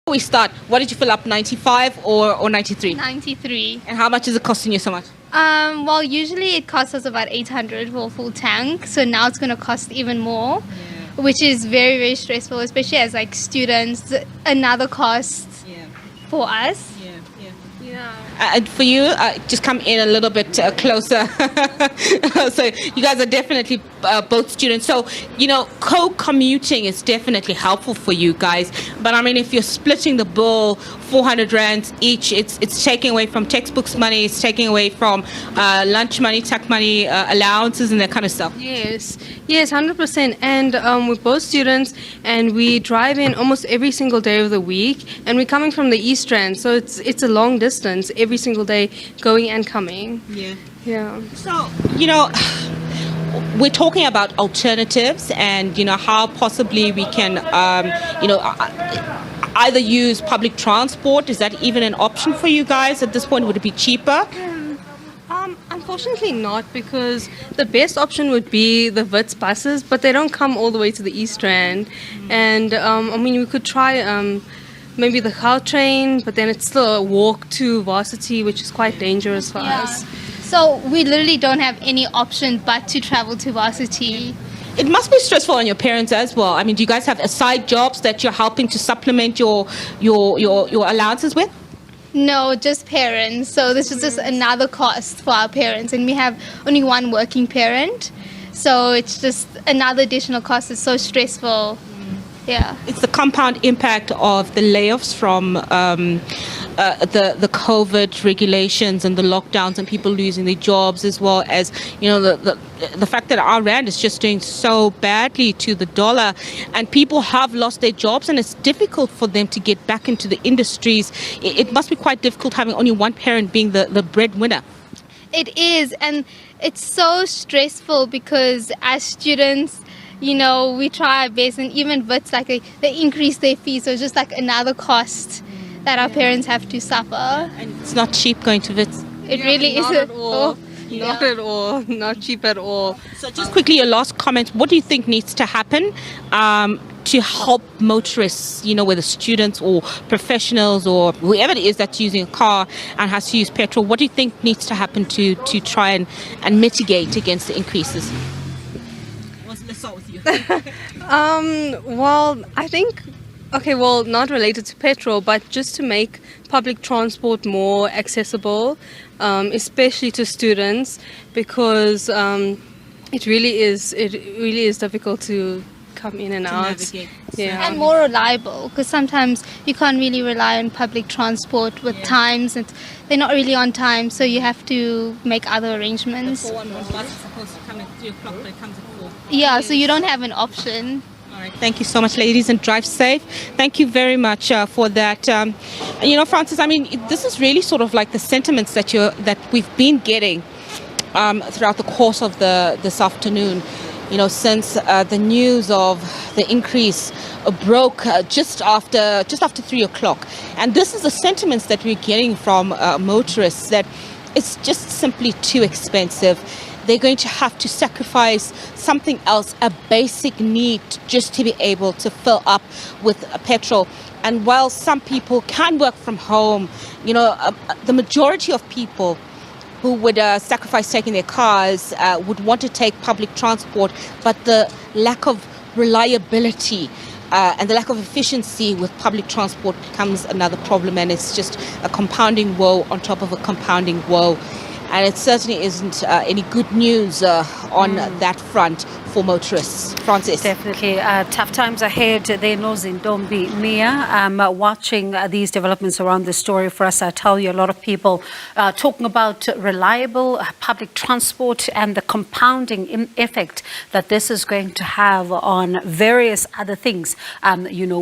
We start. What did you fill up? 95 or 93? 93. And how much is it costing you so much? Well, usually it costs us about 800 for a full tank. So now it's going to cost even more, which is very, very stressful, especially as like students. Another cost for us. Yeah. And for you, just come in a little bit closer. So you guys are definitely both students. So, co-commuting is definitely helpful for you guys. But I mean, if you're splitting the bill, 400 rands each, it's taking away from textbooks money, it's taking away from lunch money, tuck money, allowances and that kind of stuff. Yes, 100%. And we're both students, and we drive in almost every single day of the week. And we're coming from the East Rand, so it's a long distance every single day, going and coming. Yeah. So, we're talking about alternatives and, how possibly we can, either use public transport. Is that even an option for you guys at this point? Would it be cheaper? Unfortunately not, because the best option would be the Wits buses, but they don't come all the way to the East Rand. And, we could try maybe the Gautrain, but then it's still a walk to varsity, which is quite dangerous for us. So we literally don't have any option but to travel to varsity. It must be stressful on your parents as well. I mean, do you guys have side jobs that you're helping to supplement your allowances with? No, just parents. So this is just another cost for our parents, and we have only one working parent. So it's just another additional cost. It's so stressful. Yeah. It's the compound impact of the layoffs from the COVID regulations and the lockdowns and people losing their jobs, as well as the fact that our rand is just doing so badly to the dollar, and people have lost their jobs, and it's difficult for them to get back into the industries. It must be quite difficult having only one parent being the breadwinner. It is, and it's so stressful because as students, we try our best, and even Wits, they increase their fees, so it's just like another cost that our parents have to suffer. And it's not cheap going to Wits. It really not isn't. At all. Not at all. Not cheap at all. So just quickly, your last comment. What do you think needs to happen to help motorists, whether students or professionals or whoever it is that's using a car and has to use petrol? What do you think needs to happen to try and mitigate against the increases? Let's start with you. Well, I think, not related to petrol, but just to make public transport more accessible, especially to students, because it really is difficult to come in and out. Navigate. Yeah. And more reliable, because sometimes you can't really rely on public transport with times, and they're not really on time, so you have to make other arrangements. The 411 bus is supposed to come at 3 o'clock, but it comes at 4. Yeah, so you don't have an option. All right. Thank you so much, ladies, and drive safe. Thank you very much for that. Francis, I mean, this is really sort of like the sentiments that we've been getting throughout the course of this afternoon. Since the news of the increase broke just after 3 o'clock. And this is the sentiments that we're getting from motorists, that it's just simply too expensive. They're going to have to sacrifice something else, a basic need, just to be able to fill up with petrol. And while some people can work from home, the majority of people who would sacrifice taking their cars would want to take public transport, but the lack of reliability and the lack of efficiency with public transport becomes another problem, and it's just a compounding woe on top of a compounding woe. And it certainly isn't any good news on that front for motorists. Francis? Definitely. Tough times ahead there, Nozintombi. Mia, watching these developments around this story for us, I tell you, a lot of people talking about reliable public transport and the compounding effect that this is going to have on various other things,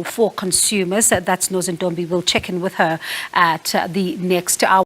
for consumers. That's Nozintombi. We'll check in with her at the next hour.